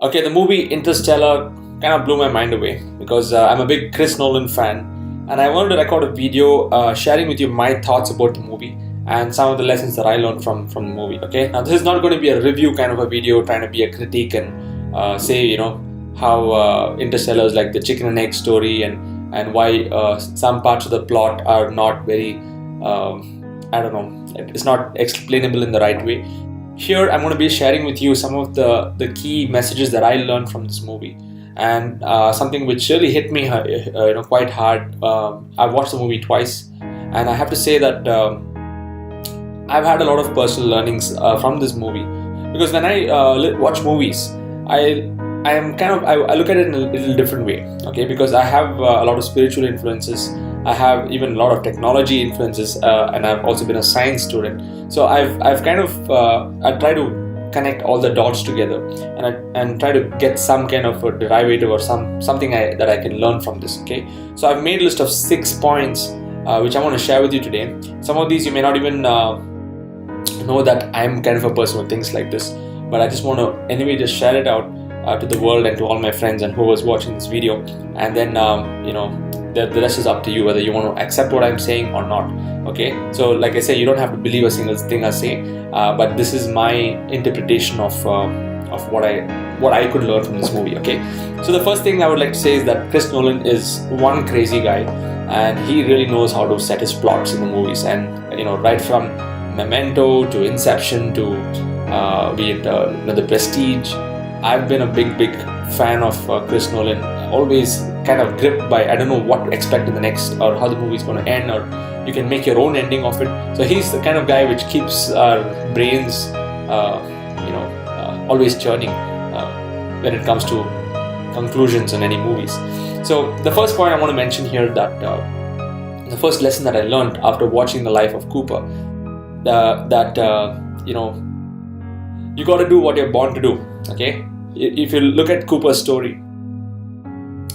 Okay, the movie Interstellar kind of blew my mind away because I'm a big Chris Nolan fan, and I wanted to record a video sharing with you my thoughts about the movie and some of the lessons that I learned from the movie. Okay, now this is not going to be a review kind of a video trying to be a critique and say how Interstellar is like the chicken and egg story and why some parts of the plot are not very I don't know, it's not explainable in the right way. Here I'm going to be sharing with you some of the key messages that I learned from this movie, and something which really hit me quite hard. I've watched the movie twice, and I have to say that I've had a lot of personal learnings from this movie, because when I watch movies, I look at it in a little different way. Okay, because I have a lot of spiritual influences. I have even a lot of technology influences, and I've also been a science student. So I've kind of I try to connect all the dots together, and try to get some kind of a derivative or something that I can learn from this. Okay, so I've made a list of 6 points which I want to share with you today. Some of these you may not even know that I'm kind of a person who thinks like this, but I just want to anyway just share it out to the world and to all my friends and who was watching this video, and then the rest is up to you whether you want to accept what I'm saying or not. Okay, so like I say, you don't have to believe a single thing I say, but this is my interpretation of what I could learn from this movie. Okay, so the first thing I would like to say is that Chris Nolan is one crazy guy, and he really knows how to set his plots in the movies, and right from Memento to Inception to be it The Prestige. I've been a big fan of Chris Nolan, always kind of gripped by I don't know what to expect in the next, or how the movie is going to end, or you can make your own ending of it. So he's the kind of guy which keeps our brains always churning when it comes to conclusions on any movies. So the first point I want to mention here, that the first lesson that I learned after watching the life of Cooper, that you got to do what you're born to do. Okay, if you look at Cooper's story,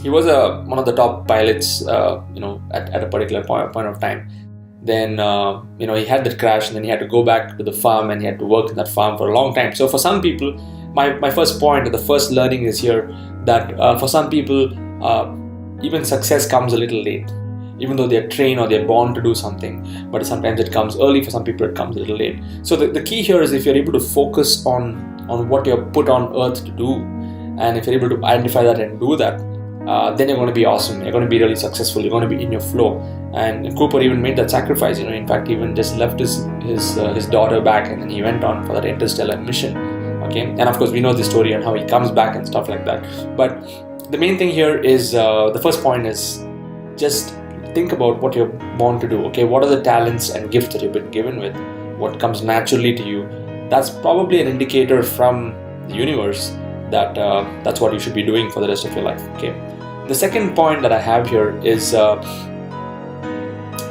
he was one of the top pilots, at a particular point of time. Then he had that crash, and then he had to go back to the farm, and he had to work in that farm for a long time. So for some people, my first point, the first learning is here that for some people, even success comes a little late. Even though they're trained or they're born to do something, but sometimes it comes early. For some people, it comes a little late. So the key here is, if you're able to focus on what you're put on earth to do, and if you're able to identify that and do that, then you're going to be awesome. You're going to be really successful. You're going to be in your flow. And Cooper even made that sacrifice. In fact, he even just left his daughter back, and then he went on for that interstellar mission. Okay, and of course we know the story and how he comes back and stuff like that. But the main thing here is the first point is just think about what you're born to do. Okay, what are the talents and gifts that you've been given with? What comes naturally to you? That's probably an indicator from the universe that that's what you should be doing for the rest of your life. Okay. The second point that I have here is a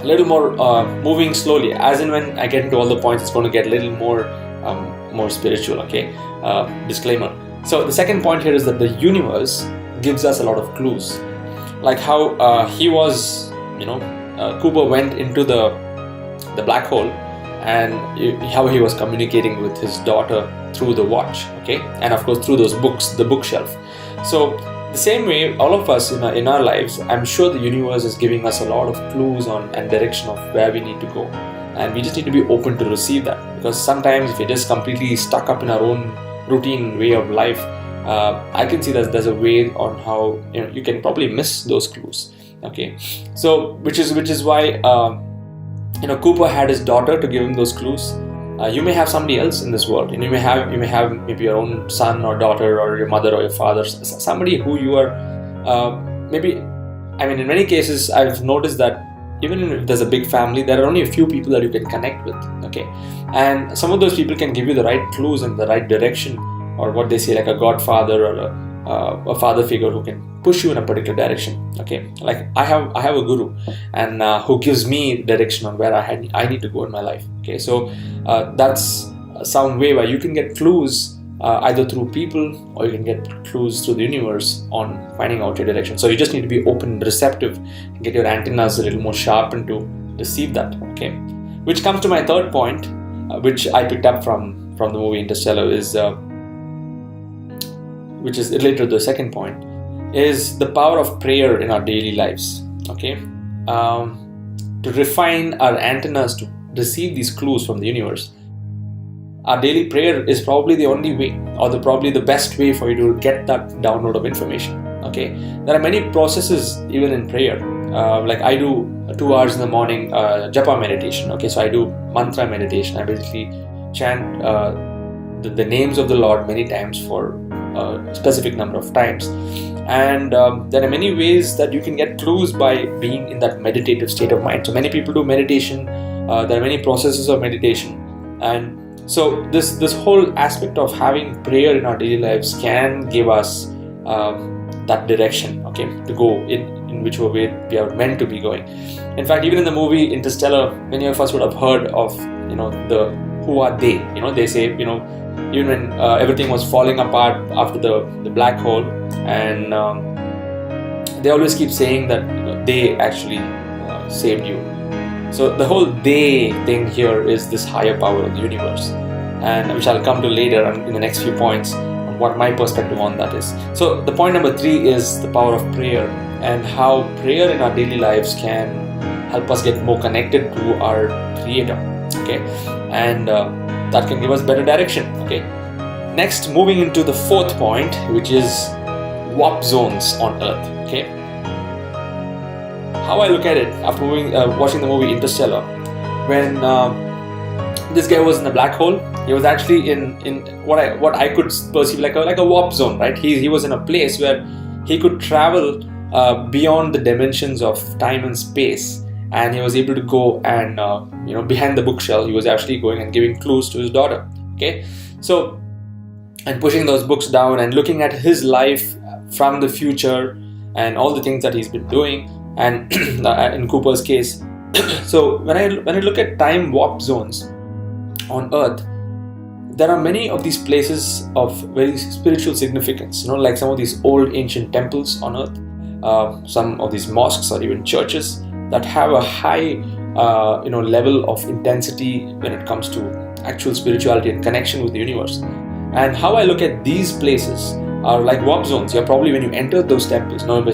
little more moving slowly. As in, when I get into all the points, it's going to get a little more spiritual. Okay. Disclaimer. So the second point here is that the universe gives us a lot of clues, like how he was. Cooper went into the black hole, and how he was communicating with his daughter through the watch. Okay, and of course through those books, the bookshelf. So the same way, all of us in our lives, I'm sure the universe is giving us a lot of clues and direction of where we need to go, and we just need to be open to receive that. Because sometimes if we're just completely stuck up in our own routine way of life, I can see that there's a way on how you can probably miss those clues. Okay, so which is why Cooper had his daughter to give him those clues. You may have somebody else in this world, and you may have maybe your own son or daughter, or your mother or your father, somebody who you are in many cases I've noticed that even if there's a big family, there are only a few people that you can connect with. Okay, and some of those people can give you the right clues and the right direction, or what they say, like a godfather or a father figure who can push you in a particular direction. Okay, like I have a guru, and who gives me direction on where I need to go in my life. Okay, so that's some way where you can get clues either through people, or you can get clues through the universe on finding out your direction. So you just need to be open and receptive, and get your antennas a little more sharpened to receive that. Okay, which comes to my third point, which I picked up from the movie Interstellar, is which is related to the second point, is the power of prayer in our daily lives. Okay, to refine our antennas to receive these clues from the universe. Our daily prayer is probably the only way, or probably the best way for you to get that download of information. Okay, there are many processes even in prayer. Like I do 2 hours in the morning japa meditation. Okay, so I do mantra meditation. I basically chant the names of the Lord many times for a specific number of times. And there are many ways that you can get clues by being in that meditative state of mind. So many people do meditation. There are many processes of meditation, and so this whole aspect of having prayer in our daily lives can give us that direction, okay, to go in which way we are meant to be going. In fact, even in the movie Interstellar, many of us would have heard of, the who are they? They say, even when everything was falling apart after the black hole, and they always keep saying that they actually saved you. So the whole they thing here is this higher power of the universe, and which I'll come to later in the next few points on what my perspective on that is. So the point number 3 is the power of prayer, and how prayer in our daily lives can help us get more connected to our Creator. Okay, and that can give us better direction. Okay, next, moving into the 4th point, which is warp zones on Earth. Okay, how I look at it after watching the movie Interstellar, when this guy was in a black hole, he was actually in what I could perceive like a warp zone, right? He was in a place where he could travel beyond the dimensions of time and space, and he was able to go and behind the bookshelf, he was actually going and giving clues to his daughter. Okay, so, and pushing those books down and looking at his life from the future and all the things that he's been doing, and in Cooper's case. So when I look at time warp zones on Earth, there are many of these places of very spiritual significance, like some of these old ancient temples on Earth, some of these mosques or even churches that have a high level of intensity when it comes to actual spirituality and connection with the universe. And how I look at these places are like warp zones. You're probably, when you enter those temples, when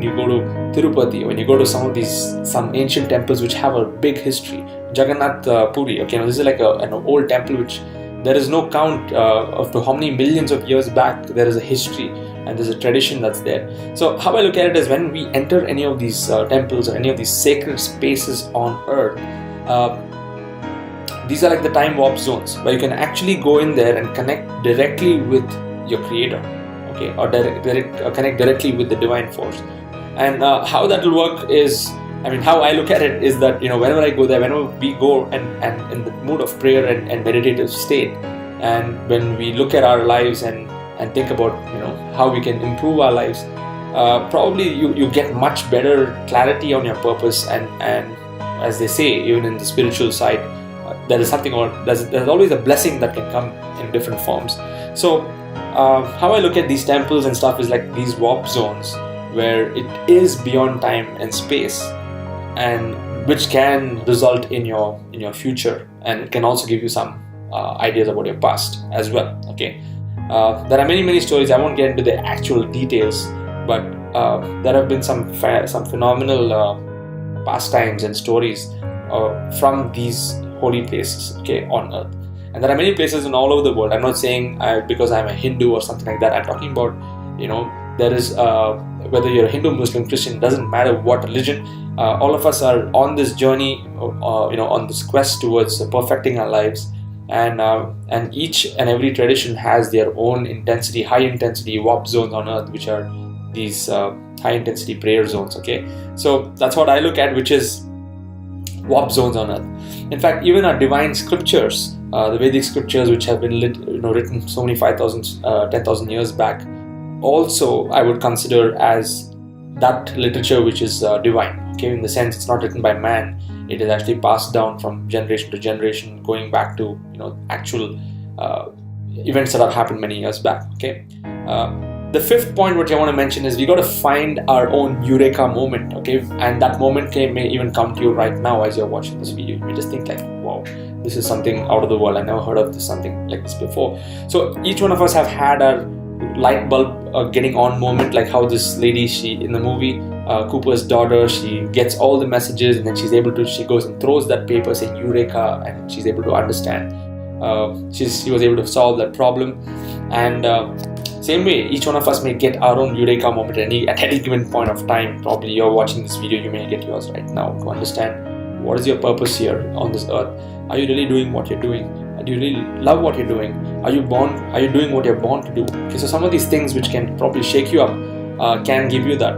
you go to Tirupati, when you go to some ancient temples which have a big history, Jagannath Puri, okay, this is like an old temple which there is no count of to how many millions of years back there is a history and there's a tradition that's there. So how I look at it is, when we enter any of these temples or any of these sacred spaces on Earth, these are like the time warp zones where you can actually go in there and connect directly with your Creator, okay, or connect directly with the divine force. And how that will work is, how I look at it is that, whenever I go there, whenever we go and in the mood of prayer and meditative state, and when we look at our lives and think about, how we can improve our lives, probably you get much better clarity on your purpose, and as they say, even in the spiritual side, there is something, or there's always a blessing that can come in different forms. So how I look at these temples and stuff is like these warp zones where it is beyond time and space, and which can result in your future, and it can also give you some ideas about your past as well. Okay, there are many stories. I won't get into the actual details, but there have been some phenomenal pastimes and stories from these holy places, okay, on Earth. And there are many places in all over the world. I'm not saying because I'm a Hindu or something like that. I'm talking about, there is whether you're a Hindu, Muslim, Christian, doesn't matter what religion. All of us are on this journey, on this quest towards perfecting our lives, and each and every tradition has their own high intensity warp zones on Earth, which are these high intensity prayer zones. Okay, so that's what I look at, which is warp zones on Earth. In fact, even our divine scriptures, the Vedic scriptures, which have been written so many 10,000 years back, also I would consider as that literature which is divine. Okay, in the sense it's not written by man; it is actually passed down from generation to generation, going back to actual events that have happened many years back. Okay. The 5th point which I want to mention is we got to find our own eureka moment, okay? And that moment may even come to you right now as you're watching this video. You may just think like, wow, this is something out of the world. I never heard of something like this before. So each one of us have had our light bulb getting on moment, like how this lady, she in the movie, Cooper's daughter, she gets all the messages, and then she goes and throws that paper saying eureka, and she's able to understand. She was able to solve that problem. And same way, each one of us may get our own eureka moment at any given point of time. Probably you're watching this video, you may get yours right now, to understand what is your purpose here on this earth. Are you really doing what you're doing? Do you really love what you're doing? Are you doing what you're born to do? Okay, so some of these things which can probably shake you up can give you that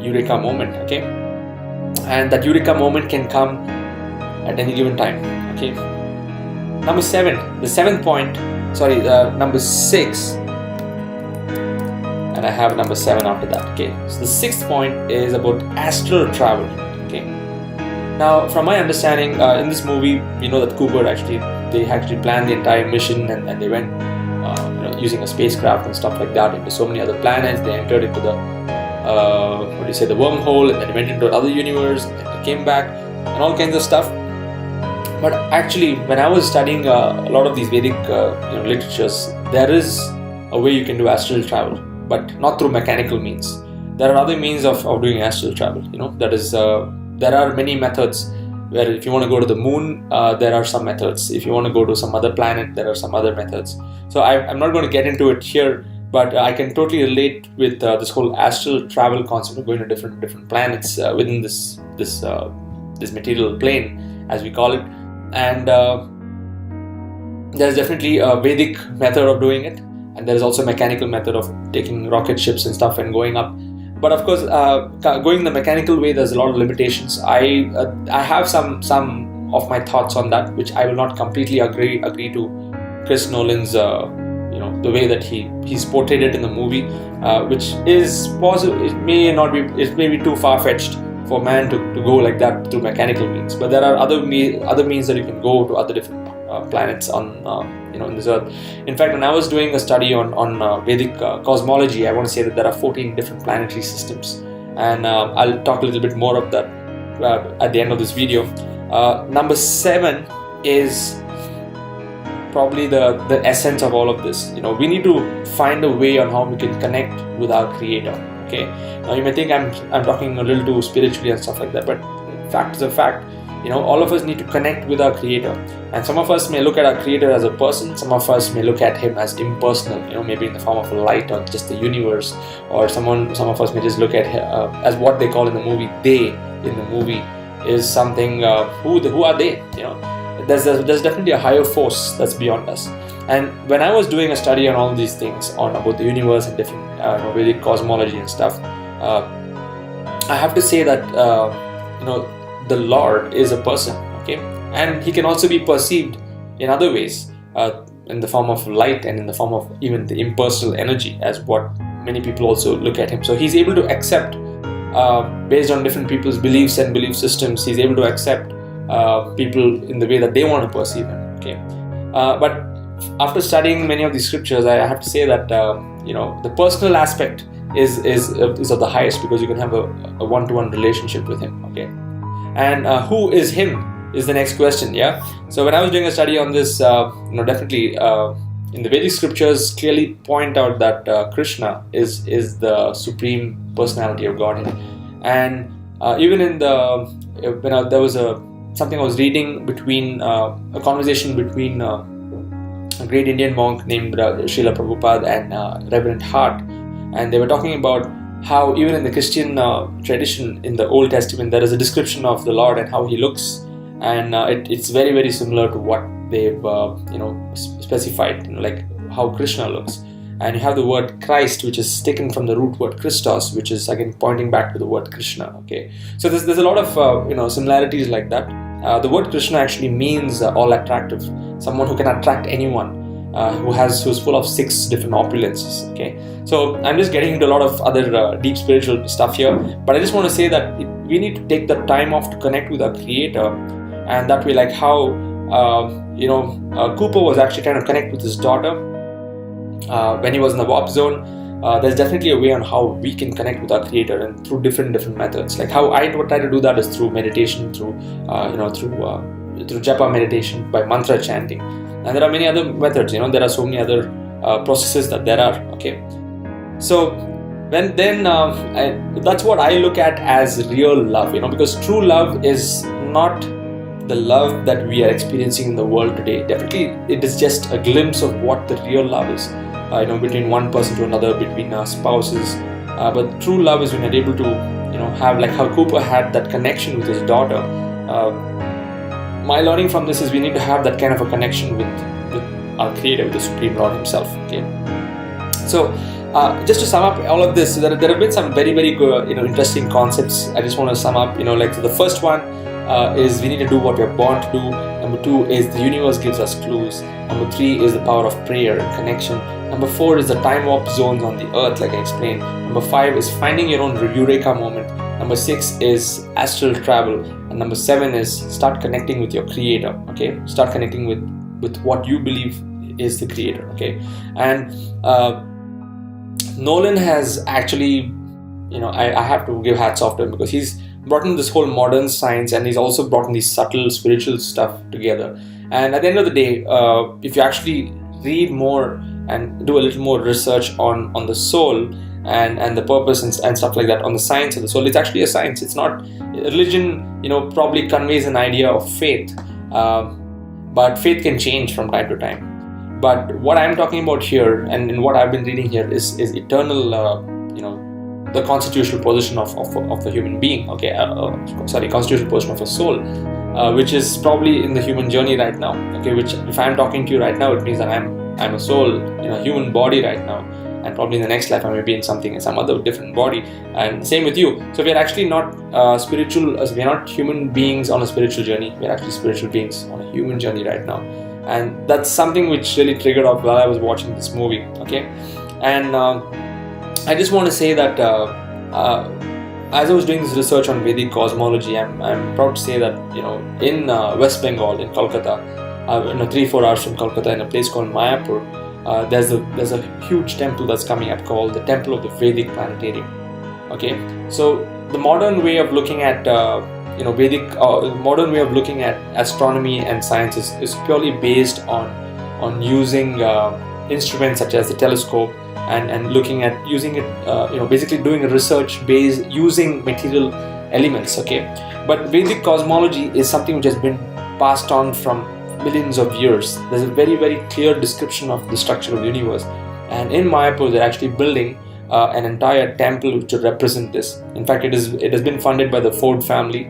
eureka moment. Okay, and that eureka moment can come at any given time. Okay, number 7, number 6, and I have number 7 after that. Okay, so the 6th point is about astral travel. Okay, now from my understanding, in this movie, we know that Cooper they actually planned the entire mission, and they went using a spacecraft and stuff like that into so many other planets. They entered into the the wormhole, and then went into another universe, and then they came back and all kinds of stuff. But actually, when I was studying a lot of these Vedic literatures, there is a way you can do astral travel, but not through mechanical means. There are other means of doing astral travel. That is, there are many methods. Where if you want to go to the moon, there are some methods. If you want to go to some other planet, there are some other methods. So I'm not going to get into it here, but I can totally relate with this whole astral travel concept of going to different planets within this material plane, as we call it. And there's definitely a Vedic method of doing it, and there is also a mechanical method of taking rocket ships and stuff and going up. But of course, going the mechanical way, there's a lot of limitations. I have some of my thoughts on that, which I will not completely agree to Chris Nolan's, the way that he's portrayed it in the movie, which is possible. It may be too far-fetched for man to go like that through mechanical means. But there are other means that you can go to other different planets on in this earth. In fact, when I was doing a study on Vedic cosmology, I want to say that there are 14 different planetary systems, and I'll talk a little bit more of that at the end of this video. Number 7 is probably the essence of all of this. We need to find a way on how we can connect with our Creator. Okay, now you may think I'm talking a little too spiritually and stuff like that, but fact is a fact. All of us need to connect with our Creator, and some of us may look at our Creator as a person. Some of us may look at Him as impersonal, maybe in the form of a light or just the universe, or some of us may just look at as what they call in the movie. They in the movie is something. Who are they? There's definitely a higher force that's beyond us. And when I was doing a study on all these things about the universe and different Vedic cosmology and stuff, I have to say that the Lord is a person, okay, and He can also be perceived in other ways, in the form of light and in the form of even the impersonal energy, as what many people also look at Him. So He's able to accept, based on different people's beliefs and belief systems, He's able to accept people in the way that they want to perceive Him. Okay, but after studying many of these scriptures, I have to say that the personal aspect is of the highest, because you can have a one-to-one relationship with Him. Okay. And who is Him is the next question. Yeah. So when I was doing a study on this, definitely in the Vedic scriptures clearly point out that Krishna is the supreme personality of Godhead. And even in there was something I was reading between a conversation between a great Indian monk named Srila Prabhupada and Reverend Hart, and they were talking about how even in the Christian tradition in the Old Testament there is a description of the Lord and how He looks, and it's very, very similar to what they've specified, like how Krishna looks. And you have the word Christ, which is taken from the root word Christos, which is again pointing back to the word Krishna. Okay, so there's a lot of similarities like that. The word Krishna actually means all attractive, someone who can attract anyone. Who's full of 6 different opulences. Okay, so I'm just getting into a lot of other deep spiritual stuff here, but I just want to say that we need to take the time off to connect with our Creator, and that way, like how Cooper was actually trying to connect with his daughter when he was in the warp zone. There's definitely a way on how we can connect with our Creator, and through different methods. Like how I try to do that is through meditation, through japa meditation, by mantra chanting. And there are many other methods. There are so many other processes that there are. Okay, so that's what I look at as real love, because true love is not the love that we are experiencing in the world today. Definitely it is just a glimpse of what the real love is, between one person to another, between spouses, but true love is when you're able to have, like how Cooper had that connection with his daughter. My learning from this is we need to have that kind of a connection with our Creator, with the Supreme Lord Himself. Okay, so just to sum up all of this, there have been some very, very good, interesting concepts. I just want to sum up. So the first one is we need to do what we're born to do. Number 2 is the universe gives us clues. Number 3 is the power of prayer and connection. Number 4 is the time warp zones on the earth, like I explained. Number 5 is finding your own eureka moment. Number 6 is astral travel. And number 7 is start connecting with your Creator. Okay, start connecting with what you believe is the Creator. Okay, and Nolan has actually, I have to give hats off to him, because he's brought in this whole modern science, and he's also brought in these subtle spiritual stuff together. And at the end of the day, if you actually read more and do a little more research on the soul and the purpose and stuff like that, on the science of the soul, it's actually a science. It's not religion. Probably conveys an idea of faith, but faith can change from time to time. But what I'm talking about here, and what I've been reading here, is eternal, the constitutional position of the human being. Okay, constitutional position of a soul, which is probably in the human journey right now. Okay, which if I'm talking to you right now, it means that I'm a soul in a human body right now, and probably in the next life I may be in some other different body. And same with you. So we are actually not spiritual. We are not human beings on a spiritual journey. We are actually spiritual beings on a human journey right now. And that's something which really triggered off while I was watching this movie. Okay, and I just want to say that as I was doing this research on Vedic cosmology, I'm proud to say that in West Bengal, in Kolkata, 3-4 hours from Kolkata, in a place called Mayapur, there's a huge temple that's coming up called the Temple of the Vedic Planetarium. Okay, so the modern way of looking at modern way of looking at astronomy and science is purely based on using instruments such as the telescope and looking at using it, basically doing a research based using material elements. Okay, but Vedic cosmology is something which has been passed on from millions of years. There's a very, very clear description of the structure of the universe, and in Mayapur they're actually building an entire temple to represent this. In fact, it has been funded by the Ford family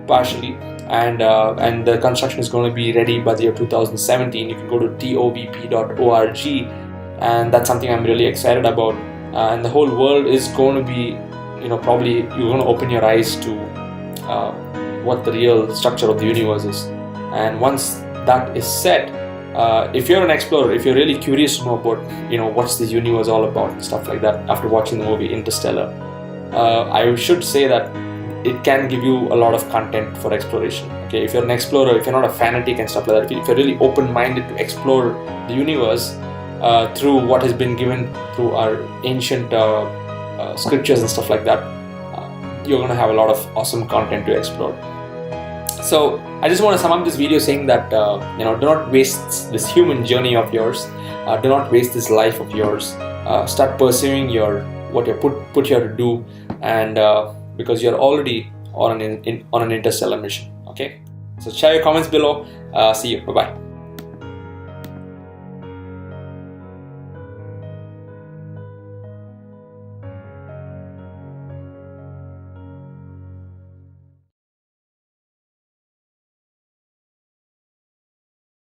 partially, and the construction is going to be ready by the year 2017. You can go to tovp.org, and that's something I'm really excited about. And the whole world is going to be, probably you're going to open your eyes to what the real structure of the universe is. And once that is set, if you're an explorer, if you're really curious to know about, what's the universe all about and stuff like that, after watching the movie Interstellar, I should say that it can give you a lot of content for exploration. Okay, if you're an explorer, if you're not a fanatic and stuff like that, if you're really open-minded to explore the universe through what has been given through our ancient scriptures and stuff like that, you're going to have a lot of awesome content to explore. So I just want to sum up this video saying that do not waste this human journey of yours. Do not waste this life of yours. Start pursuing what you're put here to do, and because you're already on an interstellar mission. Okay, so share your comments below. See you. Bye bye.